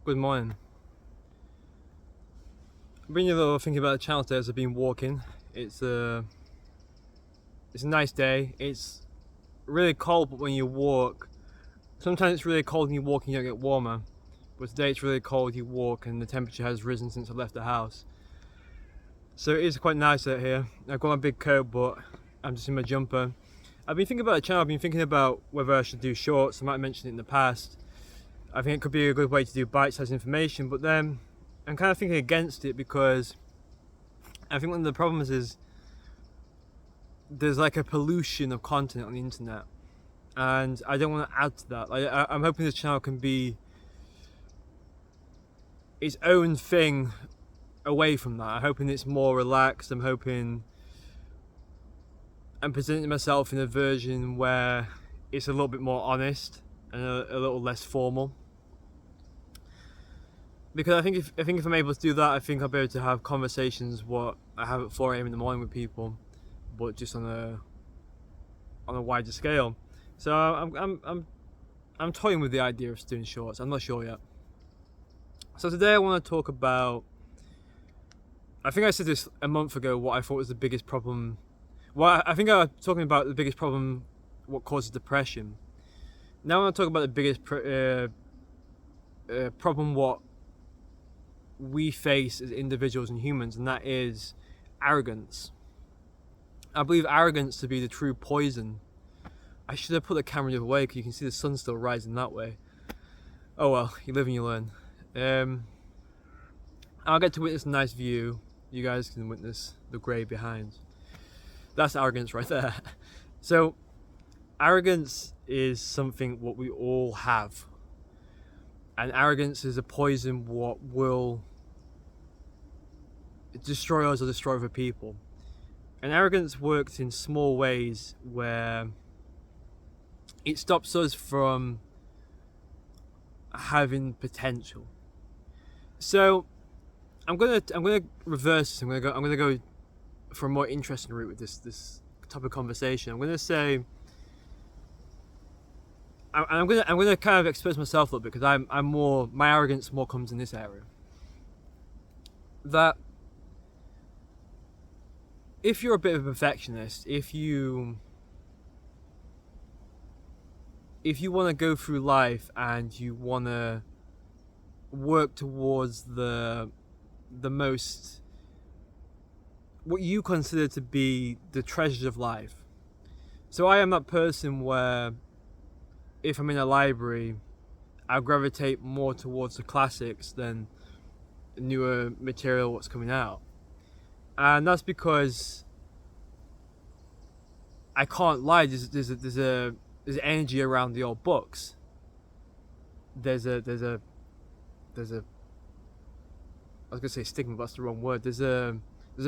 Good morning. I've been a little thinking about the channel today as I've been walking. It's a nice day. It's really cold, but when you walk, sometimes it's really cold and you walk and you don't get warmer. But today it's really cold, you walk and the temperature has risen since I left the house. So it is quite nice out here. I've got my big coat, but I'm just in my jumper. I've been thinking about the channel. I've been thinking about whether I should do shorts. I might have mentioned it in the past. I think it could be a good way to do bite-sized information, but then I'm kind of thinking against it because I think one of the problems is there's like a pollution of content on the internet, and I don't want to add to that. I'm hoping this channel can be its own thing away from that. I'm hoping it's more relaxed. I'm hoping I'm presenting myself in a version where it's a little bit more honest and a little less formal. Because I think if I'm able to do that, I think I'll be able to have conversations what I have at 4 a.m. in the morning with people, but just on a wider scale. So I'm toying with the idea of doing shorts. I'm not sure yet. So today I want to talk about. I think I said this a month ago. What I thought was the biggest problem. Well, I think I was talking about the biggest problem, what causes depression. Now I want to talk about the biggest problem what we face as individuals and humans, and that is arrogance. I believe arrogance to be the true poison. I should have put the camera the other way because you can see the sun still rising that way. Oh well, you live and you learn. I'll get to witness a nice view. You guys can witness the grey behind. That's arrogance right there. So, arrogance is something what we all have. And arrogance is a poison what will destroy us or destroy other people. And arrogance works in small ways where it stops us from having potential. So I'm gonna reverse this. I'm gonna go for a more interesting route with this type of conversation. I'm gonna say. I'm gonna kind of expose myself a little bit because my arrogance more comes in this area. That if you're a bit of a perfectionist, if you want to go through life and you want to work towards the most what you consider to be the treasures of life. So I am that person where if I'm in a library, I'll gravitate more towards the classics than newer material what's coming out. And that's because I can't lie, there's energy around the old books. There's a I was gonna say stigma, but that's the wrong word. There's a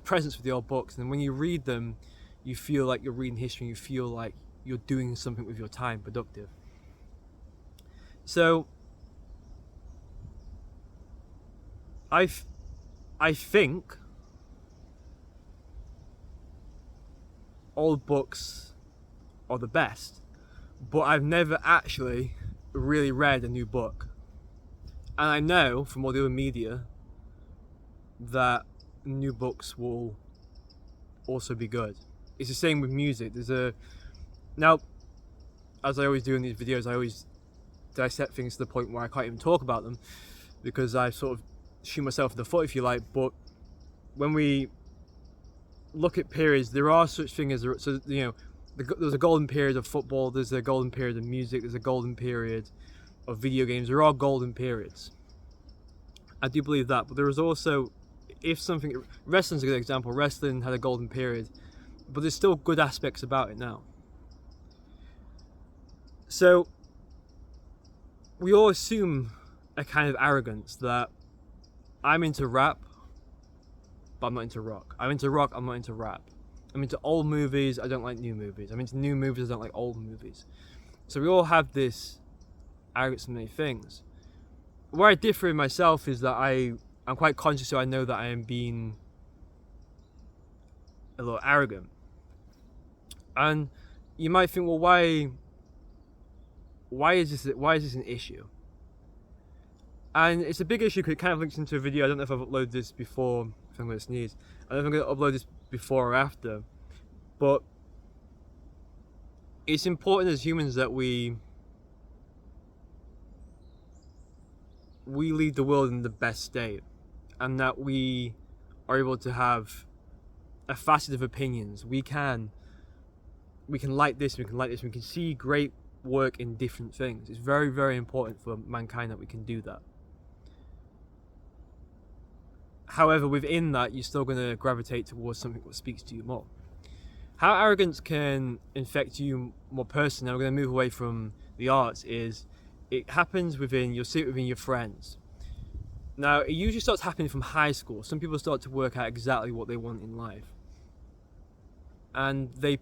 presence with the old books, and when you read them, you feel like you're reading history, and you feel like you're doing something with your time, productive. So I think old books are the best, but I've never actually really read a new book. And I know from all the other media that new books will also be good. It's the same with music. Now, as I always do in these videos, I always dissect things to the point where I can't even talk about them because I sort of shoot myself in the foot, if you like. But when we look at periods, there are such things as, so you know, there's a golden period of football, there's a golden period of music, there's a golden period of video games. There are golden periods. I do believe that, but there is also, wrestling's a good example. Wrestling had a golden period, but there's still good aspects about it now. So we all assume a kind of arrogance that I'm into rap, but I'm not into rock. I'm into rock, I'm not into rap. I'm into old movies, I don't like new movies. I'm into new movies, I don't like old movies. So we all have this arrogance in many things. Where I differ in myself is that I'm quite conscious, so I know that I am being a little arrogant. And you might think, well, why is this an issue? And it's a big issue because it kind of links into a video. I don't know if I've uploaded this before. If I'm going to sneeze, I don't know if I'm going to upload this before or after. But it's important as humans that we lead the world in the best state, and that we are able to have a facet of opinions. We can like this, we can like this, we can see great work in different things. It's very, very important for mankind that we can do that. However, within that, you're still going to gravitate towards something that speaks to you more. How arrogance can infect you more personally, and we're going to move away from the arts, is it happens within, you'll see it within your friends. Now, it usually starts happening from high school. Some people start to work out exactly what they want in life. And they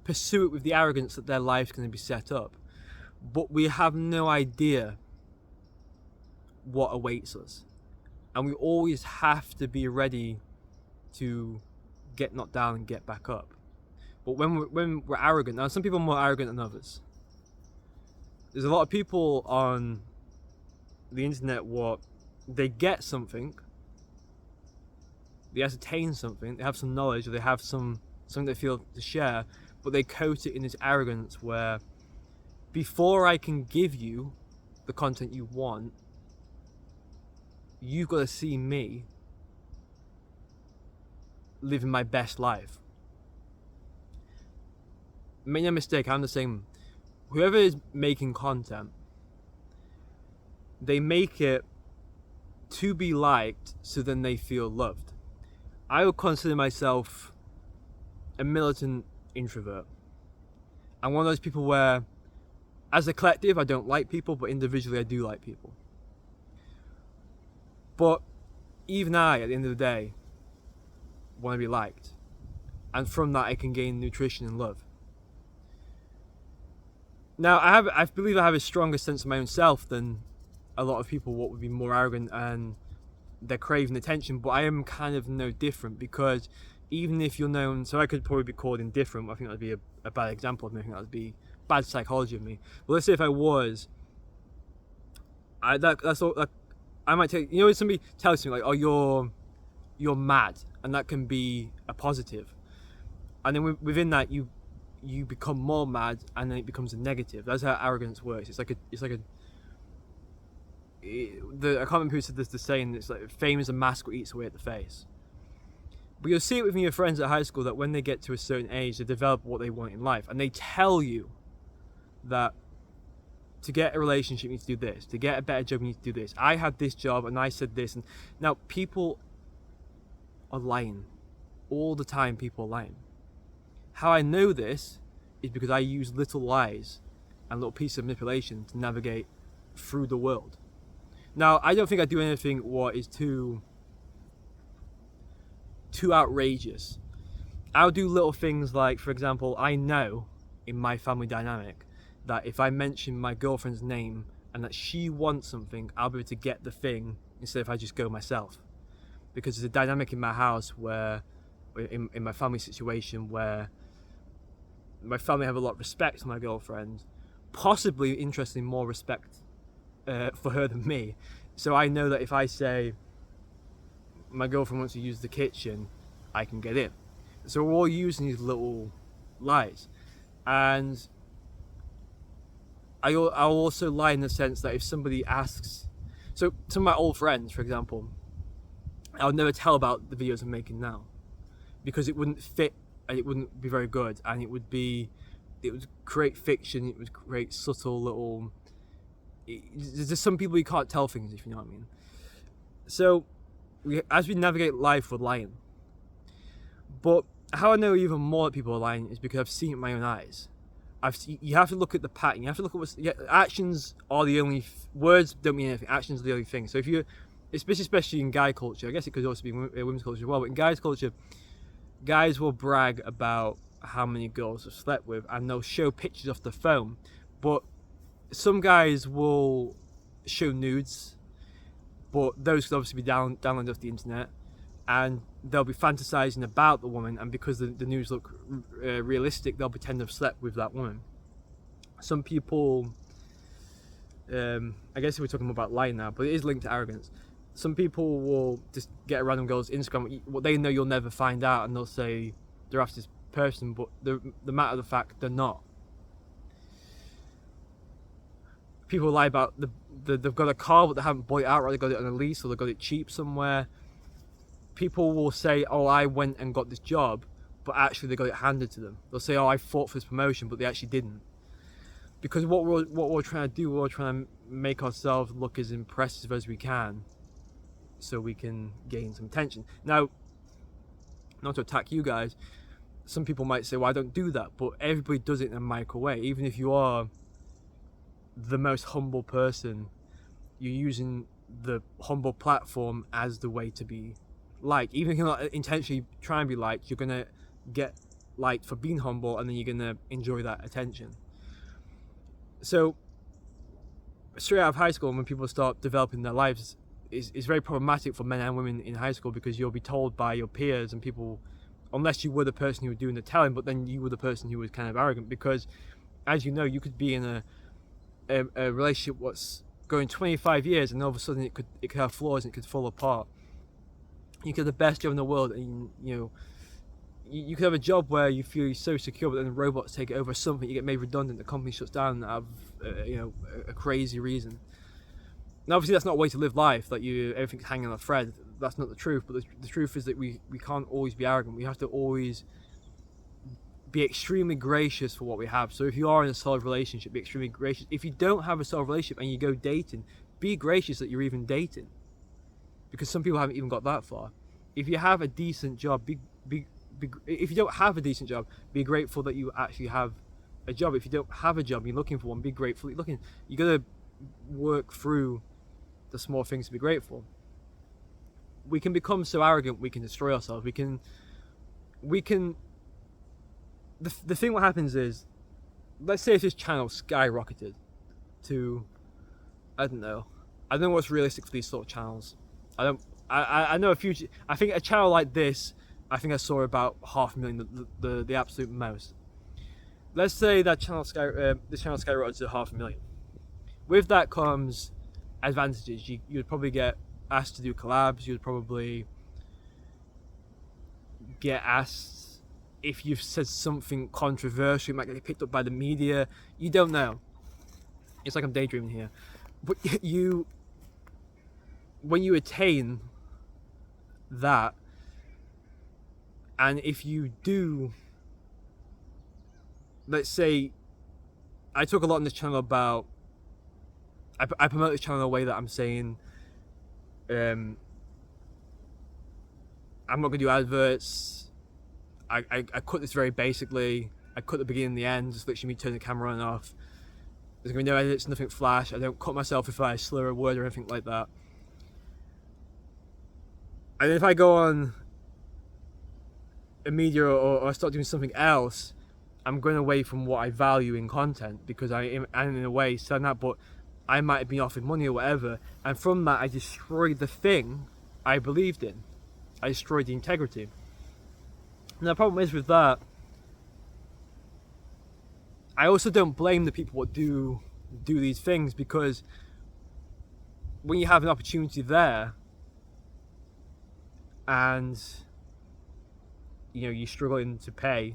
pursue it with the arrogance that their life's going to be set up. But we have no idea what awaits us. And we always have to be ready to get knocked down and get back up. But when we're arrogant, now some people are more arrogant than others. There's a lot of people on the internet what they get something, they ascertain something, they have some knowledge, or they have something they feel to share, but they coat it in this arrogance where before I can give you the content you want, you've got to see me living my best life. Make no mistake, I'm the same. Whoever is making content, they make it to be liked so then they feel loved. I would consider myself a militant introvert. I'm one of those people where, as a collective, I don't like people, but individually I do like people. But even I, at the end of the day, want to be liked. And from that I can gain nutrition and love. Now, I believe I have a stronger sense of my own self than a lot of people what would be more arrogant and they're craving attention, but I am kind of no different, because even if you're known, so I could probably be called indifferent. I think that would be a bad example of me. I think that would be bad psychology of me. But let's say if I was, that's all. Like, I might take, when somebody tells me like, oh, you're mad, and that can be a positive, and then within that you become more mad, and then it becomes a negative. That's how arrogance works. I can't remember who said this, the saying, it's like fame is a mask that eats away at the face. But you'll see it with your friends at high school that when they get to a certain age, they develop what they want in life, and they tell you that to get a relationship you need to do this, to get a better job you need to do this. I had this job and I said this, and now people are lying all the time. People are lying. How I know this is because I use little lies and little pieces of manipulation to navigate through the world. Now, I don't think I do anything what is too outrageous. I'll do little things like, for example, I know in my family dynamic that if I mention my girlfriend's name and that she wants something, I'll be able to get the thing instead of I just go myself. Because there's a dynamic in my house where, in my family situation, where my family have a lot of respect for my girlfriend, possibly, interestingly, more respect for her than me. So I know that if I say my girlfriend wants to use the kitchen, I can get in. So we're all using these little lies. And I'll also lie in the sense that if somebody asks, so some of my old friends, for example, I would never tell about the videos I'm making now, because it wouldn't fit and it wouldn't be very good, and it would create fiction, it would create subtle little, there's just some people you can't tell things, if you know what I mean. So as we navigate life, we're lying. But how I know even more that people are lying is because I've seen it with my own eyes. You have to look at the pattern. You have to look at actions are the only words don't mean anything. Actions are the only thing. So if you, especially in guy culture, I guess it could also be women's culture as well. But in guys culture, guys will brag about how many girls they've slept with, and they'll show pictures off the phone. But some guys will show nudes, but those could obviously be downloaded off the internet, and they'll be fantasizing about the woman, and because the nudes look realistic, they'll pretend they've slept with that woman. Some people I guess we're talking more about lying now, but it is linked to arrogance. Some people will just get a random girl's Instagram, what they know you'll never find out, and they'll say they're after this person, but the matter of the fact they're not. People lie about they've got a car, but they haven't bought it outright. They got it on a lease, or they got it cheap somewhere. People will say, "Oh, I went and got this job," but actually they got it handed to them. They'll say, "Oh, I fought for this promotion," but they actually didn't. Because what we're trying to do, we're trying to make ourselves look as impressive as we can, so we can gain some attention. Now, not to attack you guys, some people might say, "Well, I don't do that," but everybody does it in a micro way. Even if you are the most humble person, you're using the humble platform as the way to be liked. Even if you're not intentionally trying to be liked, you're gonna get liked for being humble, and then you're gonna enjoy that attention. So straight out of high school, when people start developing their lives, is very problematic for men and women in high school, because you'll be told by your peers and people, unless you were the person who was doing the telling, but then you were the person who was kind of arrogant, because as you know, you could be in a relationship what's going 25 years, and all of a sudden it could have flaws and it could fall apart. You could have the best job in the world, and you could have a job where you feel you're so secure, but then the robots take it over something, you get made redundant, the company shuts down out of a crazy reason. And obviously that's not a way to live life, that everything's hanging on a thread. That's not the truth. But the truth is that we can't always be arrogant. We have to always be extremely gracious for what we have. So if you are in a solid relationship, be extremely gracious. If you don't have a solid relationship and you go dating, be gracious that you're even dating, because some people haven't even got that far. If you have a decent job, if you don't have a decent job, be grateful that you actually have a job. If you don't have a job, you're looking for one, be grateful you're looking. You gotta work through the small things to be grateful. We can become so arrogant we can destroy ourselves. We can the thing what happens is, let's say if this channel skyrocketed to, I don't know what's realistic for these sort of channels. I know a few. I think a channel like this, I think I saw about 500,000, the absolute most. Let's say that this channel skyrocketed to 500,000. With that comes advantages. You'd probably get asked to do collabs. You'd probably get asked if you've said something controversial. You might get picked up by the media. You don't know. It's like I'm daydreaming here. But when you attain that, and if you do, let's say, I talk a lot on this channel about, I promote this channel in a way that I'm saying, I'm not going to do adverts. I cut this very basically. I cut the beginning and the end, just literally me turning the camera on and off. There's going to be no edits, nothing flash. I don't cut myself if I slur a word or anything like that. And if I go on a media or I start doing something else, I'm going away from what I value in content, because I am in a way saying that, but I might have been offered money or whatever, and from that I destroyed the thing I believed in. I destroyed the integrity. And the problem is with that, I also don't blame the people that do these things, because when you have an opportunity there and you're struggling to pay,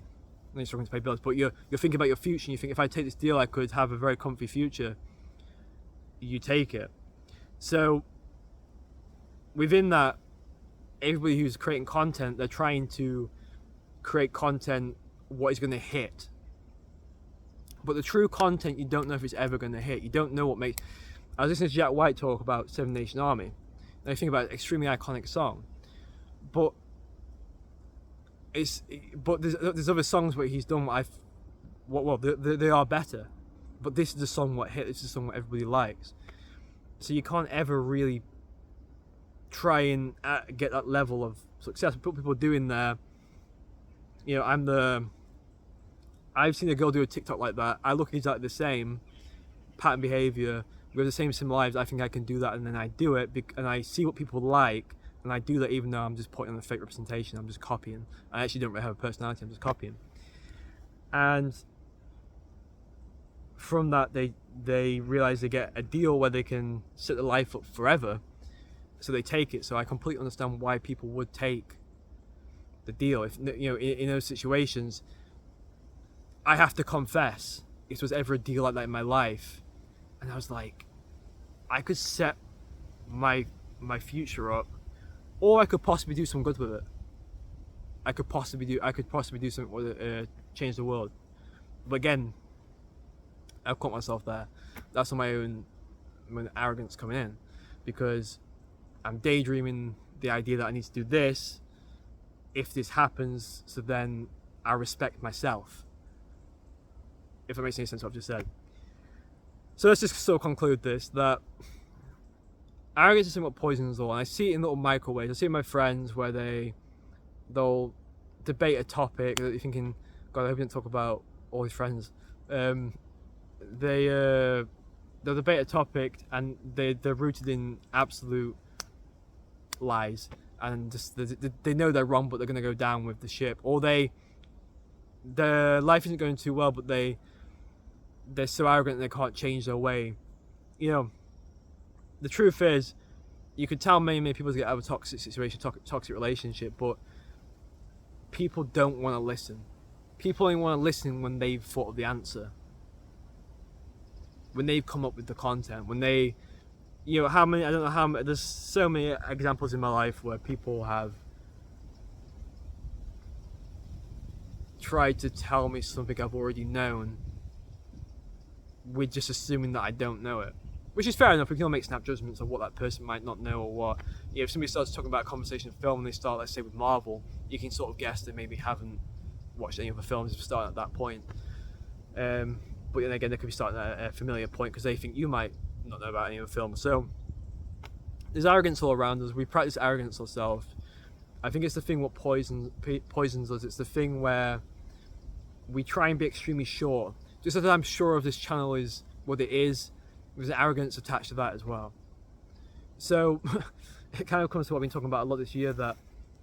you're struggling to pay bills, but you're thinking about your future, and you think, if I take this deal I could have a very comfy future, you take it. So within that, everybody who's creating content, they're trying to create content what is going to hit. But the true content, you don't know if it's ever going to hit. You don't know what makes... I was listening to Jack White talk about Seven Nation Army, and I think about an extremely iconic song. But there's other songs where he's done they are better. But this is the song what hit. This is the song what everybody likes. So you can't ever really try and get that level of success. What people are doing there, I've seen a girl do a TikTok like that. I look exactly the same pattern behavior. We have the same similar lives. I think I can do that, and then I do it, and I see what people like, and I do that even though I'm just putting on a fake representation. I'm just copying. I actually don't really have a personality. I'm just copying. And from that, they realize they get a deal where they can set their life up forever, so they take it. So I completely understand why people would take the deal. If in those situations, I have to confess, if there was ever a deal like that in my life, and I was like, I could set my future up, or I could possibly do some good with it. I could possibly do something with change the world. But again, I've caught myself there. That's on my own arrogance coming in, because I'm daydreaming the idea that I need to do this if this happens, so then I respect myself. If that makes any sense what I've just said. So let's just sort of conclude this, that arrogance is somewhat poisons all, and I see it in little microwaves. I see it in my friends where they'll debate a topic that you're thinking, God, I hope you didn't talk about all his friends. They'll debate a topic and they're rooted in absolute lies, and just they know they're wrong, but they're going to go down with the ship, or their life isn't going too well, but they're so arrogant they can't change their way. The truth is, you could tell many people to get out of a toxic situation, toxic relationship, but people don't want to listen. People only want to listen when they've thought of the answer, when they've come up with the content, when they, how many, I don't know how many, there's so many examples in my life where people have tried to tell me something I've already known, with just assuming that I don't know it. Which is fair enough. We can all make snap judgments of what that person might not know, or what. If somebody starts talking about a conversation of film and they start, let's say, with Marvel, you can sort of guess they maybe haven't watched any other films if they're starting at that point. But then again, they could be starting at a familiar point because they think you might not know about any other films. So there's arrogance all around us. We practice arrogance ourselves. I think it's the thing what poisons us. It's the thing where we try and be extremely sure. Just as I'm sure of this channel is what it is, there's an arrogance attached to that as well. So it kind of comes to what I've been talking about a lot this year, that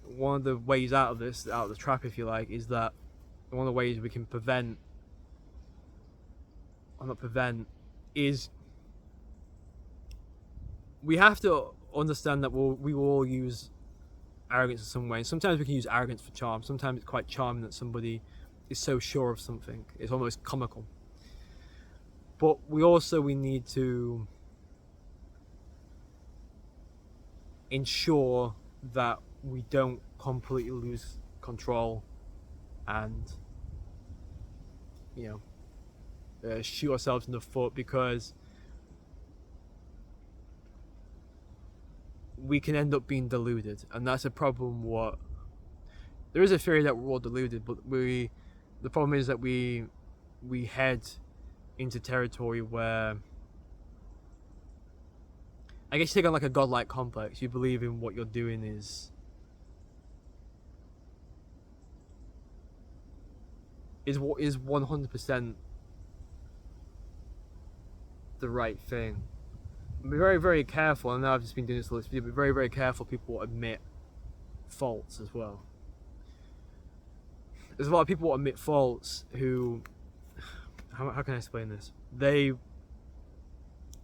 one of the ways out of this, out of the trap if you like, is that one of the ways we can prevent, or not prevent, is we have to understand that we will all use arrogance in some way. Sometimes we can use arrogance for charm. Sometimes it's quite charming that somebody is so sure of something. It's almost comical. But we need to ensure that we don't completely lose control and shoot ourselves in the foot, because we can end up being deluded, and that's a problem. There is a theory that we're all deluded, but the problem is that we head into territory where, I guess you take on like a godlike complex. You believe in what you're doing is 100% the right thing. Be very, very careful. I know I've just been doing this all this video, but very, very careful. People admit faults as well. There's a lot of people who admit faults who, how can I explain this? They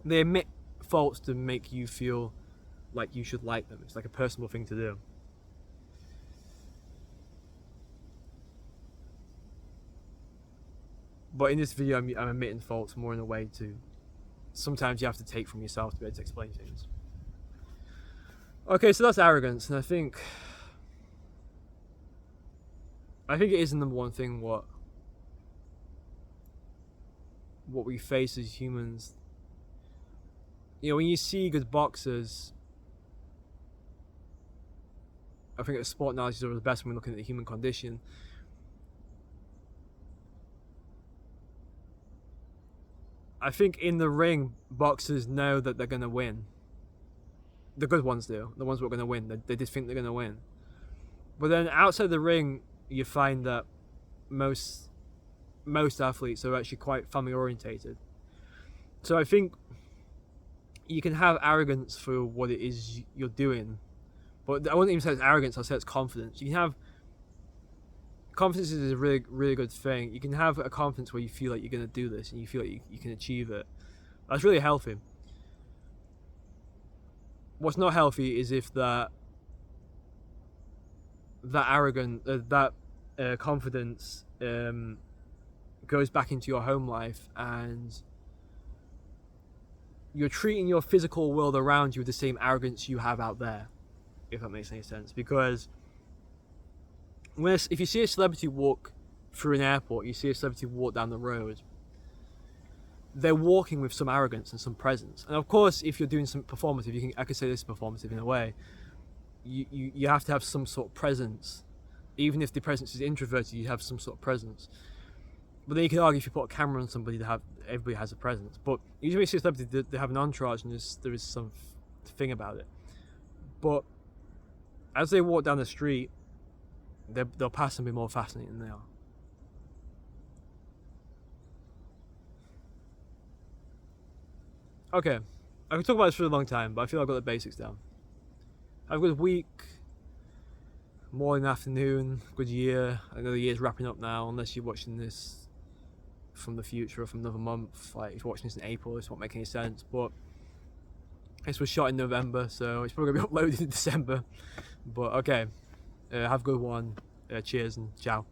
admit faults to make you feel like you should like them. It's like a personal thing to do. But in this video, I'm admitting faults more in a way to, sometimes you have to take from yourself to be able to explain things. Okay, so that's arrogance, and I think it is the number one thing what we face as humans. When you see good boxers, I think sport analogies are the best when we're looking at the human condition. I think in the ring, boxers know that they're going to win. The good ones do. The ones who are going to win. They just think they're going to win. But then outside the ring, you find that most athletes are actually quite family orientated. So I think you can have arrogance for what it is you're doing, but I wouldn't even say it's arrogance. I'll say it's confidence. You can have confidence is a really, really good thing. You can have a confidence where you feel like you're going to do this and you feel like you can achieve it. That's really healthy. What's not healthy is if that confidence goes back into your home life, and you're treating your physical world around you with the same arrogance you have out there, if that makes any sense. Because if you see a celebrity walk through an airport, you see a celebrity walk down the road, they're walking with some arrogance and some presence. And of course, if you're doing some performative, I could say this is performative in a way, you have to have some sort of presence. Even if the presence is introverted, you have some sort of presence. But then you can argue, if you put a camera on somebody, everybody has a presence. But usually when you see a celebrity, they have an entourage, and there is some thing about it. But as they walk down the street, they'll pass and be more fascinating than they are. Okay, I could talk about this for a long time, but I feel I've got the basics down. Have a good week, morning, afternoon, good year. I know the year's wrapping up now, unless you're watching this from the future or from another month. Like, if you're watching this in April, this won't make any sense. But this was shot in November, so it's probably going to be uploaded in December. But okay, have a good one. Cheers and ciao.